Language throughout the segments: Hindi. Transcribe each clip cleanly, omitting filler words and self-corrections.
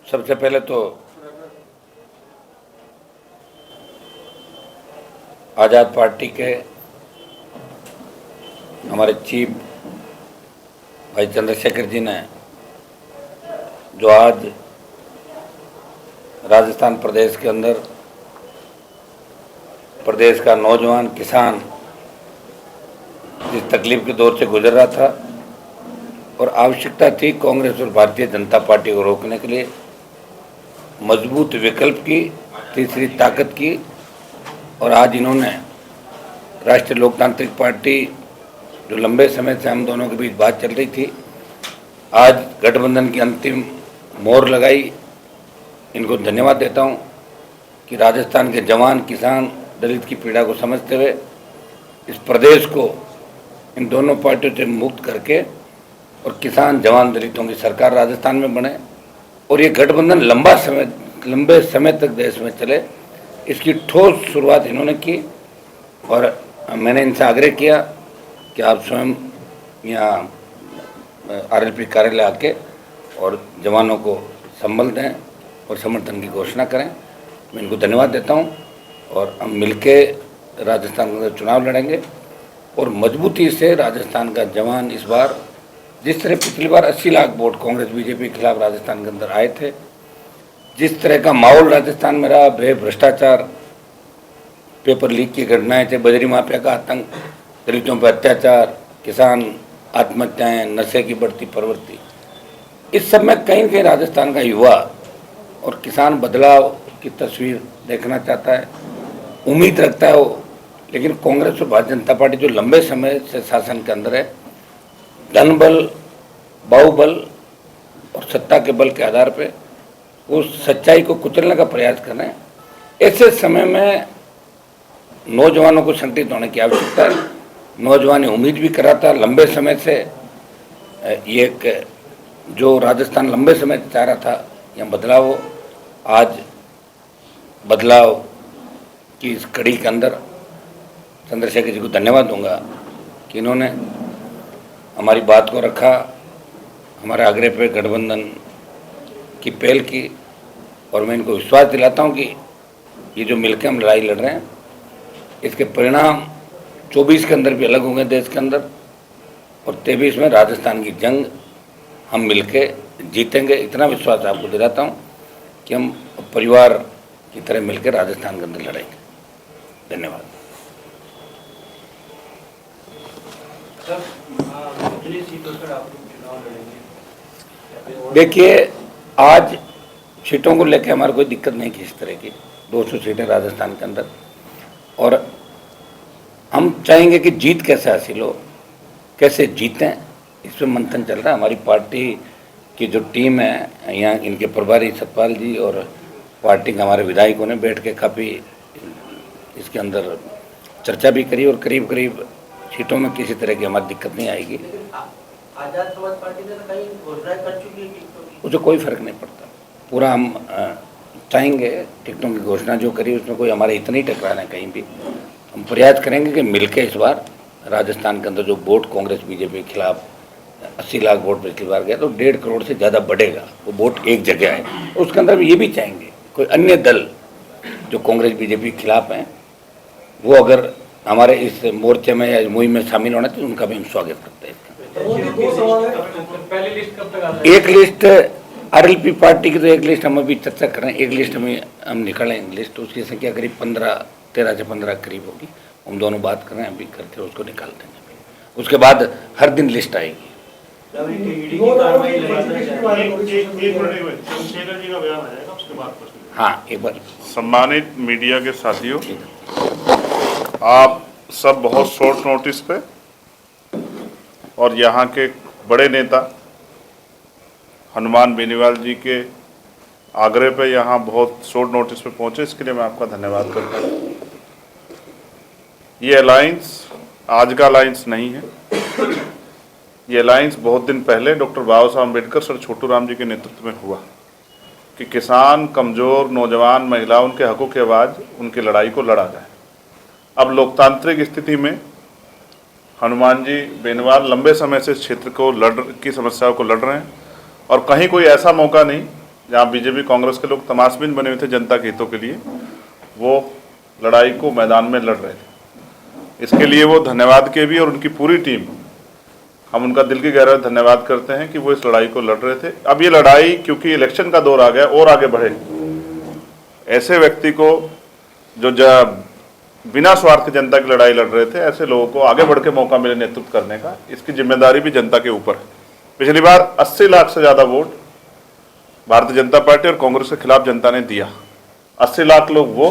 सबसे पहले तो आज़ाद पार्टी के हमारे चीफ भाई चंद्रशेखर जी ने जो आज राजस्थान प्रदेश के अंदर प्रदेश का नौजवान किसान जिस तकलीफ के दौर से गुजर रहा था और आवश्यकता थी कांग्रेस और भारतीय जनता पार्टी को रोकने के लिए मजबूत विकल्प की, तीसरी ताकत की, और आज इन्होंने राष्ट्रीय लोकतांत्रिक पार्टी जो लंबे समय से हम दोनों के बीच बात चल रही थी, आज गठबंधन की अंतिम मोहर लगाई। इनको धन्यवाद देता हूं कि राजस्थान के जवान, किसान, दलित की पीड़ा को समझते हुए इस प्रदेश को इन दोनों पार्टियों से मुक्त करके और किसान, जवान, दलितों की सरकार राजस्थान में बने और ये गठबंधन लंबे समय तक देश में चले, इसकी ठोस शुरुआत इन्होंने की। और मैंने इनसे आग्रह किया कि आप स्वयं यहाँ आरएलपी कार्यालय आके और जवानों को संबल दें और समर्थन की घोषणा करें। मैं इनको धन्यवाद देता हूँ और हम मिलके राजस्थान में चुनाव लड़ेंगे और मजबूती से राजस्थान का जवान इस बार, जिस तरह पिछली बार 80 लाख वोट कांग्रेस बीजेपी के खिलाफ राजस्थान के अंदर आए थे, जिस तरह का माहौल राजस्थान में रहा, भ्रष्टाचार, पेपर लीक की घटनाएं थे, बजरी माफिया का आतंक, दलितों पर अत्याचार, किसान आत्महत्याएं, नशे की बढ़ती प्रवृत्ति, इस सब में कहीं न कहीं राजस्थान का युवा और किसान बदलाव की तस्वीर देखना चाहता है, उम्मीद रखता है वो। लेकिन कांग्रेस और भारतीय जनता पार्टी जो लंबे समय से शासन के अंदर है, धन बल, बाहुबल और सत्ता के बल के आधार पे वो सच्चाई को कुचलने का प्रयास कर रहे हैं। ऐसे समय में नौजवानों को संगठित होने की आवश्यकता है। नौजवान उम्मीद भी कर रहा था लंबे समय से, ये एक जो राजस्थान लंबे समय से चाह रहा था यहाँ बदलाव हो। आज बदलाव की इस कड़ी के अंदर चंद्रशेखर जी को धन्यवाद दूंगा कि इन्होंने हमारी बात को रखा, हमारे आग्रह पे गठबंधन की पहल की, और मैं इनको विश्वास दिलाता हूं कि ये जो मिलकर हम लड़ाई लड़ रहे हैं, इसके परिणाम 24 के अंदर भी अलग होंगे देश के अंदर, और 23 में राजस्थान की जंग हम मिलके जीतेंगे। इतना विश्वास आपको दिलाता हूं कि हम परिवार की तरह मिलकर राजस्थान के अंदर लड़ेंगे। धन्यवाद। देखिए, आज सीटों को लेकर हमारी कोई दिक्कत नहीं की इस तरह की, 200 सीटें राजस्थान के अंदर, और हम चाहेंगे कि जीत कैसे हासिल हो, कैसे जीतें, इस पर मंथन चल रहा है। हमारी पार्टी की जो टीम है, यहाँ इनके प्रभारी सतपाल जी और पार्टी के हमारे विधायकों ने बैठ के काफ़ी इसके अंदर चर्चा भी करी और करीब करीब सीटों में किसी तरह की हमारी दिक्कत नहीं आएगी। आजाद समाज पार्टी ने कहीं घोषणा कर चुकी है कि उसे कोई फर्क नहीं पड़ता। पूरा हम चाहेंगे टिकटों की घोषणा जो करी उसमें कोई हमारे इतनी टकराना है कहीं भी। हम प्रयास करेंगे कि मिलके इस बार राजस्थान के अंदर जो वोट कांग्रेस बीजेपी के खिलाफ 80 लाख वोट पिछली बार गया, तो 1.5 करोड़ से ज़्यादा बढ़ेगा, वो वोट एक जगह है। उसके अंदर भी ये भी चाहेंगे कोई अन्य दल जो कांग्रेस बीजेपी के खिलाफ हैं, वो अगर हमारे इस मोर्चे में या मुहिम में शामिल होना तो उनका भी हम स्वागत करते हैं। एक लिस्ट आरएलपी पार्टी की, तो एक लिस्ट हम अभी चर्चा कर रहे हैं, एक लिस्ट हम निकालेंगे लिस्ट, उसकी संख्या करीब 13 से 15 करीब होगी। हम दोनों बात कर रहे हैं, अभी करके उसको निकाल देंगे। उसके बाद हर दिन लिस्ट आएगी। हाँ, एक बार। सम्मानित मीडिया के साथियों, आप सब बहुत शॉर्ट नोटिस पे और यहाँ के बड़े नेता हनुमान बेनीवाल जी के आग्रह पे यहाँ बहुत शॉर्ट नोटिस पे पहुँचे, इसके लिए मैं आपका धन्यवाद करता हूँ। ये अलायंस आज का अलायंस नहीं है, ये अलायंस बहुत दिन पहले डॉक्टर बाबा साहब अम्बेडकर, सर छोटू राम जी के नेतृत्व में हुआ कि किसान, कमज़ोर, नौजवान, महिला, उनके हकों की आवाज़, उनकी लड़ाई को लड़ा जाए। अब लोकतांत्रिक स्थिति में हनुमान जी बेनीवाल लंबे समय से इस क्षेत्र को की समस्याओं को लड़ रहे हैं और कहीं कोई ऐसा मौका नहीं जहाँ बीजेपी कांग्रेस के लोग तमाशबीन बने हुए थे जनता के हितों के लिए, वो लड़ाई को मैदान में लड़ रहे थे। इसके लिए वो धन्यवाद के भी और उनकी पूरी टीम, हम उनका दिल की गहराई धन्यवाद करते हैं कि वो इस लड़ाई को लड़ रहे थे। अब ये लड़ाई क्योंकि इलेक्शन का दौर आ गया और आगे बढ़े, ऐसे व्यक्ति को जो बिना स्वार्थ जनता की लड़ाई लड़ रहे थे, ऐसे लोगों को आगे बढ़ के मौका मिले नेतृत्व करने का, इसकी जिम्मेदारी भी जनता के ऊपर है। पिछली बार 80 लाख से ज़्यादा वोट भारतीय जनता पार्टी और कांग्रेस के खिलाफ जनता ने दिया। 80 लाख लोग वो,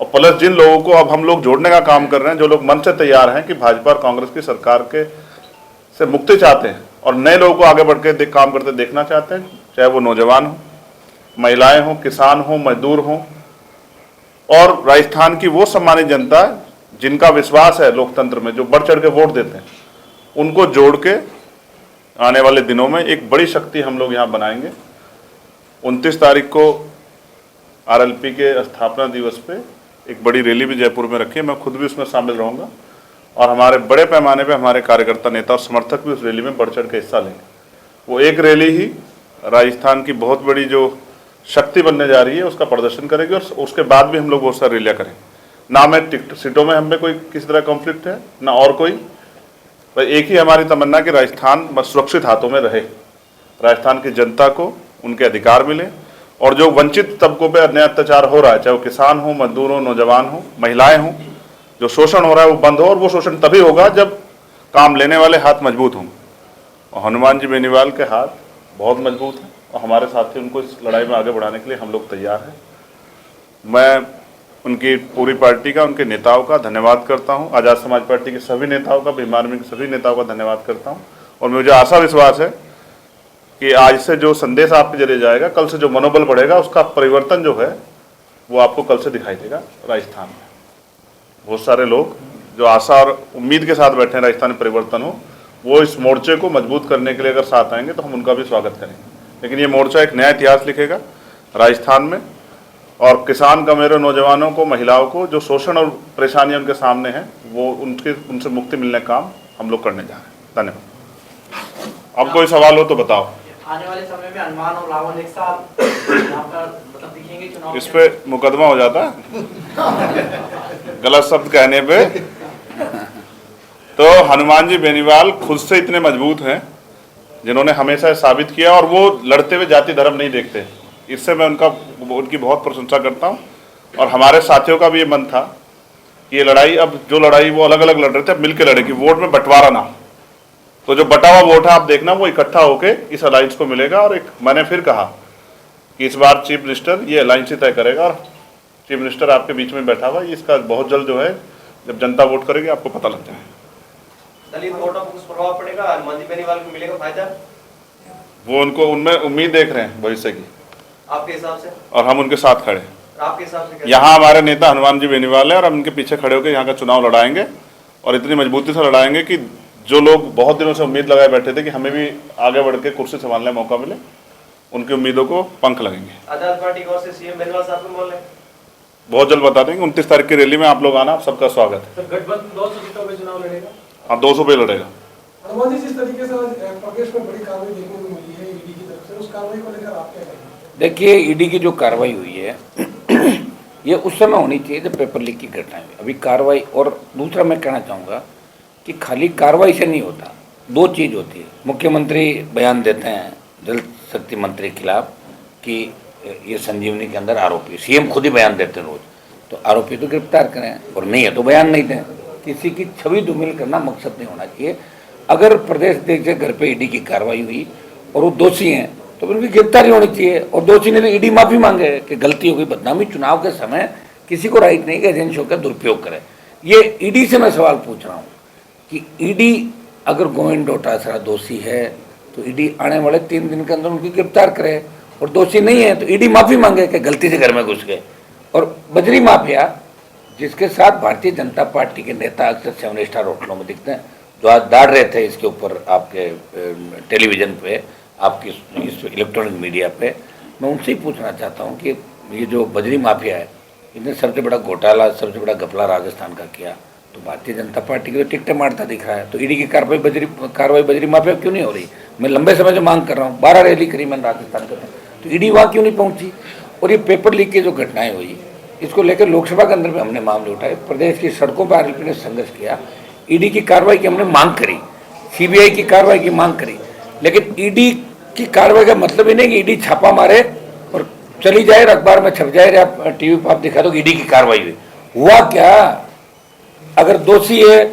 और प्लस जिन लोगों को अब हम लोग जोड़ने का काम कर रहे हैं, जो लोग मन से तैयार हैं कि भाजपा और कांग्रेस की सरकार के से मुक्ति चाहते हैं और नए लोगों को आगे बढ़ के काम करते देखना चाहते हैं, चाहे वो नौजवान हो, महिलाएं हों, किसान हों, मजदूर हों, और राजस्थान की वो सम्मानित जनता जिनका विश्वास है लोकतंत्र में, जो बढ़ चढ़ के वोट देते हैं, उनको जोड़ के आने वाले दिनों में एक बड़ी शक्ति हम लोग यहाँ बनाएंगे। 29 तारीख को आरएलपी के स्थापना दिवस पे एक बड़ी रैली भी जयपुर में रखी है, मैं खुद भी उसमें शामिल रहूँगा और हमारे बड़े पैमाने पे हमारे कार्यकर्ता, नेता और समर्थक भी उस रैली में बढ़ चढ़ के हिस्सा लेंगे। वो एक रैली ही राजस्थान की बहुत बड़ी जो शक्ति बनने जा रही है उसका प्रदर्शन करेगी, और उसके बाद भी हम लोग बहुत सारी रैलियाँ करेंगे। ना मैं टिकट सीटों में हमें कोई किसी तरह कॉन्फ्लिक्ट है, ना और कोई, पर एक ही हमारी तमन्ना कि राजस्थान सुरक्षित हाथों में रहे, राजस्थान की जनता को उनके अधिकार मिले, और जो वंचित तबकों पे अन्याय अत्याचार हो रहा है, चाहे वो किसान हो, मजदूर हो, नौजवान हो, महिलाएं हों, जो शोषण हो रहा है वो बंद हो, और वो शोषण तभी होगा जब काम लेने वाले हाथ मजबूत हों। और हनुमान जी बेनीवाल के हाथ बहुत मजबूत हैं और हमारे साथी उनको इस लड़ाई में आगे बढ़ाने के लिए हम लोग तैयार हैं। मैं उनकी पूरी पार्टी का, उनके नेताओं का धन्यवाद करता हूं, आज़ाद समाज पार्टी के सभी नेताओं का, भीम आर्मी के सभी नेताओं का धन्यवाद करता हूं। और मुझे आशा विश्वास है कि आज से जो संदेश आपके जरिए जाएगा, कल से जो मनोबल बढ़ेगा, उसका परिवर्तन जो है वो आपको कल से दिखाई देगा। राजस्थान में बहुत सारे लोग जो आशा और उम्मीद के साथ बैठे हैं राजस्थान में परिवर्तन हो, वो इस मोर्चे को मजबूत करने के लिए अगर साथ आएंगे तो हम उनका भी स्वागत करेंगे। लेकिन ये मोर्चा एक नया इतिहास लिखेगा राजस्थान में, और किसान का मेरे नौजवानों को, महिलाओं को जो शोषण और परेशानियां उनके सामने हैं, वो उनसे मुक्ति मिलने का काम हम लोग करने जा रहे हैं। धन्यवाद। अब कोई सवाल हो तो बताओ। आने वाले समय में हनुमान और रावण एक साथ यहाँ पर मतलब दिखेंगे चुनाव? इस पे मुकदमा हो जाता है गलत शब्द कहने पे। तो हनुमान जी बेनीवाल खुद से इतने मजबूत हैं, जिन्होंने हमेशा साबित किया, और वो लड़ते हुए जाति धर्म नहीं देखते। इससे मैं उनकी बहुत प्रशंसा करता हूँ। और हमारे साथियों का भी ये मन था कि ये लड़ाई, अब जो लड़ाई वो अलग अलग लड़ रहे थे, अब मिलकर लड़े कि वोट में बंटवारा ना। तो जो बटा हुआ वोट है आप देखना, वो इकट्ठा होके इस अलायंस को मिलेगा। और एक मैंने फिर कहा कि इस बार चीफ मिनिस्टर ये अलायंस ही तय करेगा, और चीफ मिनिस्टर आपके बीच में बैठा हुआ, इसका बहुत जल्द जो है, जब जनता वोट करेगी आपको पता लग जाए। दलित वोटों को कुछ प्रभाव पड़ेगा? हनुमान जी बेनीवाल को मिलेगा फायदा? वो उनको, उनमें उम्मीद देख रहे हैं भविष्य की, आपके हिसाब से? और हम उनके साथ खड़े हैं। आपके हिसाब से? यहाँ हमारे नेता हनुमान जी बेनीवाल है, और हम उनके पीछे खड़े होकर यहाँ का चुनाव लड़ाएंगे, और इतनी मजबूती से लड़ाएंगे कि जो लोग बहुत दिनों से उम्मीद लगाए बैठे थे कि हमें भी आगे बढ़ के कुर्सी संभालने का मौका मिले, उनकी उम्मीदों को पंख लगेंगे। आजाद पार्टी की ओर से सीएम बेनीवाल साहब को बोल रहे हैं, बहुत जल्द बता देंगे। 29 तारीख की रैली में आप लोग आना, आप सबका स्वागत है। गठबंधन 200 सीटों में चुनाव लड़ेगा? हाँ, 200 पे लड़ेगा। हनुमान जी, जिस तरीके से प्रदेश में बड़ी कार्रवाई देखने को मिली है ईडी की तरफ से, उस कार्रवाई को लेकर आप क्या कहेंगे? देखिए, ईडी की जो कार्रवाई हुई है ये उस समय होनी चाहिए जब पेपर लीक की घटना हुई। अभी कार्रवाई, और दूसरा मैं कहना चाहूँगा कि खाली कार्रवाई से नहीं होता, दो चीज़ होती है। मुख्यमंत्री बयान देते हैं जल शक्ति मंत्री के खिलाफ कि ये संजीवनी के अंदर आरोपी, सीएम खुद ही बयान देते हैं रोज, तो आरोपी तो गिरफ्तार करें, और नहीं है तो बयान नहीं दें। किसी की छवि धूमिल करना मकसद नहीं होना चाहिए। अगर प्रदेश देश के घर पे ईडी की कार्रवाई हुई और वो दोषी हैं तो उनकी गिरफ्तारी होनी चाहिए, और दोषी ने तो ईडी माफ़ी मांगे कि गलती हो गई, बदनामी। चुनाव के समय किसी को राइट नहीं कि एजेंसियों का दुरुपयोग करे। ये ईडी से मैं सवाल पूछ रहा हूँ कि ईडी अगर गोविंद डोटासरा दोषी है तो ईडी आने वाले 3 दिन के अंदर उनकी गिरफ्तार करे, और दोषी नहीं है तो ईडी माफ़ी मांगे कि गलती से घर में घुस गए। और बजरी माफिया, जिसके साथ भारतीय जनता पार्टी के नेता अक्सर 7 स्टार होटलों में दिखते हैं, जो आज दाड़ रहे थे इसके ऊपर आपके टेलीविज़न पे, आपकी इस इलेक्ट्रॉनिक मीडिया पे, मैं उनसे ही पूछना चाहता हूँ कि ये जो बजरी माफिया है, इसने सबसे बड़ा घोटाला, सबसे बड़ा घपला राजस्थान का किया, तो भारतीय जनता पार्टी के तो टिकटें मारता दिख रहा है, तो ईडी की कार्रवाई बजरी माफिया क्यों नहीं हो रही? मैं लंबे समय से मांग कर रहा हूँ, 12 रैली करी मैंने राजस्थान के, तो ईडी वहाँ क्यों नहीं पहुंची? और ये पेपर लीक की जो घटनाएं हुई, इसको लेकर लोकसभा के अंदर भी हमने मामले उठाए, प्रदेश की सड़कों पर आरएलपी ने संघर्ष किया, ईडी की कार्रवाई की हमने मांग करी, सीबीआई की कार्रवाई की मांग करी, लेकिन ईडी की कार्रवाई का मतलब ही नहीं कि ईडी छापा मारे और चली जाए, अखबार में छप जाए, या टीवी पर आप दिखा दो ईडी की कार्रवाई हुई। हुआ क्या? अगर दोषी है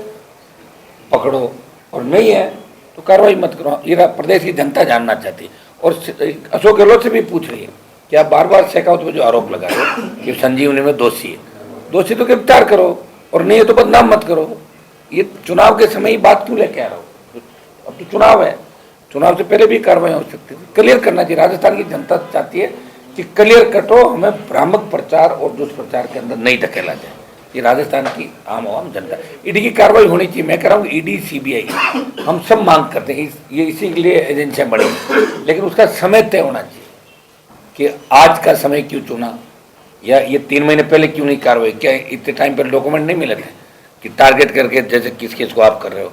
पकड़ो और नहीं है तो कार्रवाई मत करो। ये प्रदेश की जनता जानना चाहती है, और अशोक गहलोत से भी पूछ रही है कि आप बार बार शेखावत पर जो आरोप लगा रहे हो कि संजीवनी में दोषी है, दोषी तो गिरफ्तार करो, और नहीं है तो बदनाम मत करो। ये चुनाव के समय ही बात क्यों लेके आ रहे हो? अब तो चुनाव है, चुनाव से पहले भी कार्रवाई हो सकती थी। क्लियर करना चाहिए। राजस्थान की जनता चाहती है कि क्लियर कटो, हमें भ्रामक प्रचार और दुष्प्रचार के अंदर नहीं धकेला जाए। ये राजस्थान की आम आवाम जनता, ईडी की कार्रवाई होनी चाहिए। मैं कह रहा हूँ ईडी सीबीआई हम सब मांग करते हैं, ये इसी के लिए एजेंसियां बनी, लेकिन उसका समय तय होना चाहिए कि आज का समय क्यों चुना, या ये 3 महीने पहले क्यों नहीं कार्रवाई? क्या इतने टाइम पर डॉक्यूमेंट नहीं मिले थे कि टारगेट करके जैसे किस किस को आप कर रहे हो?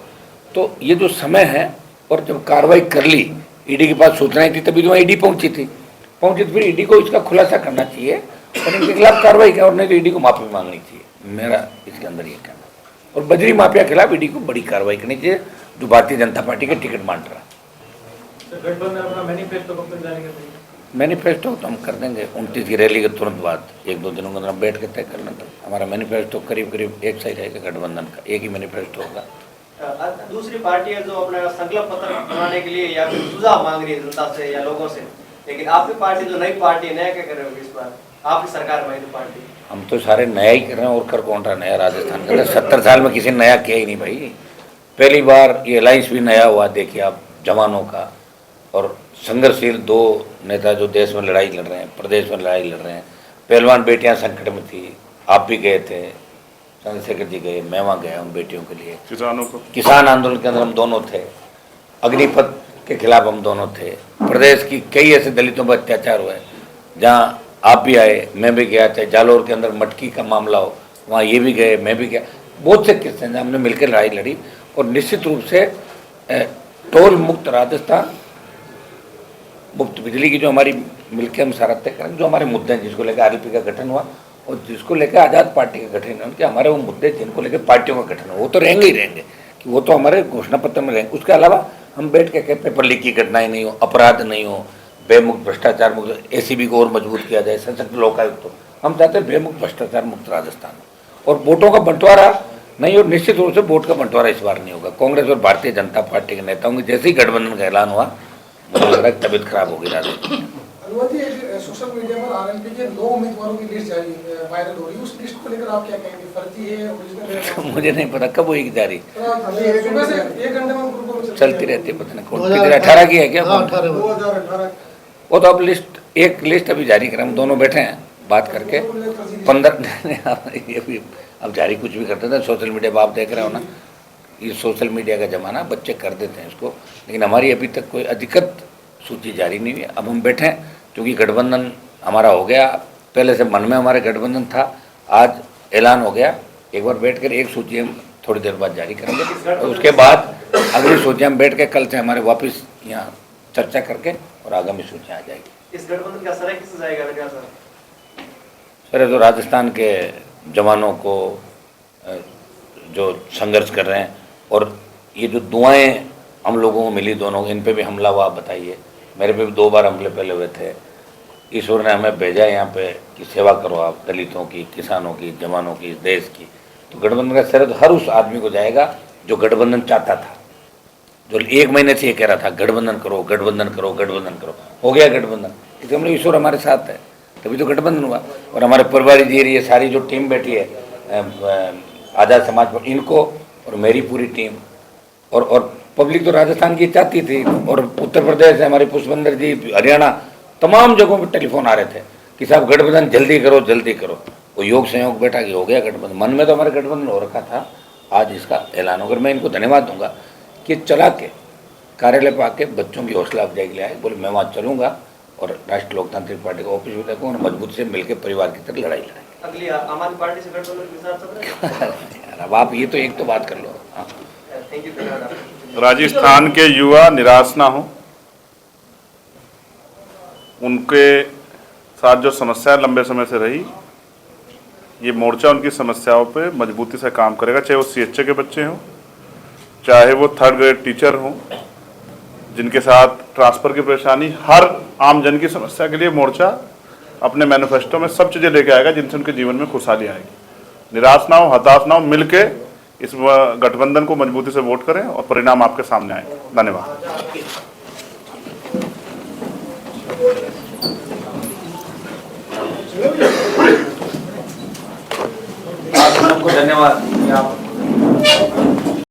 तो ये जो समय है, और जब कार्रवाई कर ली, ईडी के पास सूचनाएं थी तभी तो ईडी पहुंची थी, फिर ईडी को इसका खुलासा करना चाहिए और इनके खिलाफ कार्रवाई कर, और नहीं तो ईडी को माफी मांगनी चाहिए। मेरा इसके अंदर ये कहना। और बजरी माफिया के खिलाफ ईडी को बड़ी कार्रवाई करनी चाहिए, जो भारतीय जनता पार्टी के टिकट बांट रहा है। गठबंधन अपना मैनिफेस्टो कब तक जारी कर देंगे? मैनिफेस्टो तो हम कर देंगे 29 की रैली के तुरंत बाद, 1-2 दिनों के अंदर हम बैठ के तय कर लेंगे। हमारा मैनिफेस्टो करीब करीब एक सा ही रहेगा, गठबंधन का एक ही मैनिफेस्टो होगा। दूसरी पार्टियां जो अपना संकल्प पत्र बनाने के लिए या फिर सुझाव मांग रही है जनता से या लोगों से, लेकिन आपकी पार्टी जो नई पार्टी है, नया क्या कर रहे हो इस बार? आपकी सरकार में पार्टी, हम तो सारे नया ही कर रहे हैं, और कर कौन रहा नया? राजस्थान के अंदर 70 साल में किसी ने नया किया ही नहीं भाई। पहली बार ये अलायंस भी नया हुआ, देखिए आप, जवानों का और संघर्षशील 2 नेता जो देश में लड़ाई लड़ रहे हैं, प्रदेश में लड़ाई लड़ रहे हैं। पहलवान बेटियां संकट में थी, आप भी गए थे, चंद्रशेखर जी गए, मैं वहाँ गया उन बेटियों के लिए। किसानों को, किसान आंदोलन के अंदर हम दोनों थे, अग्निपथ के खिलाफ हम दोनों थे। प्रदेश की कई ऐसे दलितों पर अत्याचार हुए जहाँ आप भी आए, मैं भी गया, चाहे जालोर के अंदर मटकी का मामला हो, वहाँ ये भी गए, मैं भी गया। बहुत से किस्से हैं हमने मिलकर लड़ाई लड़ी, और निश्चित रूप से टोल मुक्त राजस्थान, मुफ्त बिजली की जो हमारी मिलकर हम सारा तय करेंगे। जो हमारे मुद्दे हैं, जिसको लेकर आरएलपी का गठन हुआ और जिसको लेकर आज़ाद पार्टी का गठन है, उनके हमारे वो मुद्दे जिनको लेकर पार्टियों का गठन हो, वो तो रहेंगे ही रहेंगे, कि वो तो हमारे घोषणा पत्र में रहेंगे। उसके अलावा हम बैठ के पेपर लीक की घटनाएं नहीं हो, अपराध नहीं हो, बेमुक्त भ्रष्टाचार मुक्त, एसीबी को और मजबूत किया जाए, सशक्त लोकायुक्त हो। हम चाहते हैं बेमुक्त भ्रष्टाचार मुक्त राजस्थान, और वोटों का बंटवारा नहीं, और निश्चित रूप से वोट का बंटवारा इस बार नहीं होगा। कांग्रेस और भारतीय जनता पार्टी के नेताओं के जैसे ही गठबंधन का ऐलान हुआ, मुझे लग रहा है तबीयत खराब होगी राजस्थान में। अनुमति, एक सोशल मीडिया पर आरएलपी के 9 उम्मीदवारों की लिस्ट जारी वायरल हो रही है, उस लिस्ट को लेकर आप क्या कहेंगे? फर्जी है, ओरिजिनल है? मुझे नहीं पता कब होगी जारी, सुबह से 1 घंटे में ग्रुपों में चलती रहती है, पता नहीं कौन 18 की है क्या? 2018 वो तो अब एक लिस्ट अभी जारी करें, हम दोनों बैठे हैं बात करके 15 ये भी अब जारी कुछ भी करते थे। सोशल मीडिया पर आप देख रहे हो ना, ये सोशल मीडिया का ज़माना, बच्चे कर देते हैं इसको, लेकिन हमारी अभी तक कोई अधिकृत सूची जारी नहीं हुई। अब हम बैठे हैं क्योंकि गठबंधन हमारा हो गया, पहले से मन में हमारे गठबंधन था, आज ऐलान हो गया। एक बार बैठ कर एक सूची हम थोड़ी देर बाद जारी करेंगे, और उसके बाद अगली सूची हम बैठ के कल से हमारे वापस यहाँ चर्चा करके और आगामी सूचियाँ आ जाएगी। इस गठबंधन का श्रेय किससे जाएगा लगा सर? सर, जो राजस्थान के जवानों को जो संघर्ष कर रहे हैं, और ये जो दुआएं हम लोगों को मिली दोनों, इन पे भी हमला हुआ, आप बताइए। मेरे पे भी 2 बार हमले पहले हुए थे। ईश्वर ने हमें भेजा यहाँ पे कि सेवा करो आप, दलितों की, किसानों की, जवानों की, देश की। तो गठबंधन का श्रेय तो हर उस आदमी को जाएगा जो गठबंधन चाहता था, जो 1 महीने से ये कह रहा था गठबंधन करो, गठबंधन करो, गठबंधन करो। हो गया गठबंधन, इसलिए हम लोग, ईश्वर हमारे साथ है, तभी तो गठबंधन हुआ। और हमारे परिवारी जी, ये सारी जो टीम बैठी है आज़ाद समाज पर, इनको और मेरी पूरी टीम, और पब्लिक तो राजस्थान की चाहती थी, और उत्तर प्रदेश से हमारे पुष्पेंद्र जी, हरियाणा, तमाम जगहों पर टेलीफोन आ रहे थे कि साहब गठबंधन जल्दी करो, जल्दी करो। वो योग संयोग बैठा कि हो गया गठबंधन। मन में तो हमारे गठबंधन हो रखा था, आज इसका ऐलान होकर मैं इनको धन्यवाद दूंगा कि चला के कार्यालय पर आके बच्चों की हौसला अफजाई के लिए आए। बोले मैं वहाँ चलूँगा और राष्ट्रीय लोकतांत्रिक पार्टी का ऑफिस भी देखूँगा, मजबूत से मिलकर परिवार की तरह लड़ाई लड़ाएंगे। अगली आम आदमी पार्टी से गठबंधन के साथ चल रहे हैं? अब आप ये तो एक तो बात कर लो। हाँ, थैंक यू। राजस्थान के युवा निराश ना हो, उनके साथ जो समस्याएं लंबे समय से रही, ये मोर्चा उनकी समस्याओं पे मजबूती से काम करेगा, चाहे वो CHA के बच्चे हों, चाहे वो 3rd ग्रेड टीचर हों जिनके साथ ट्रांसफ़र की परेशानी, हर आम जन की समस्या के लिए मोर्चा अपने मैनिफेस्टो में सब चीज़ें लेके आएगा जिनसे उनके जीवन में खुशहाली आएगी। निराश ना हो, हताश ना हो, मिलके इस गठबंधन को मजबूती से वोट करें और परिणाम आपके सामने आए। धन्यवाद। आप सबको धन्यवाद।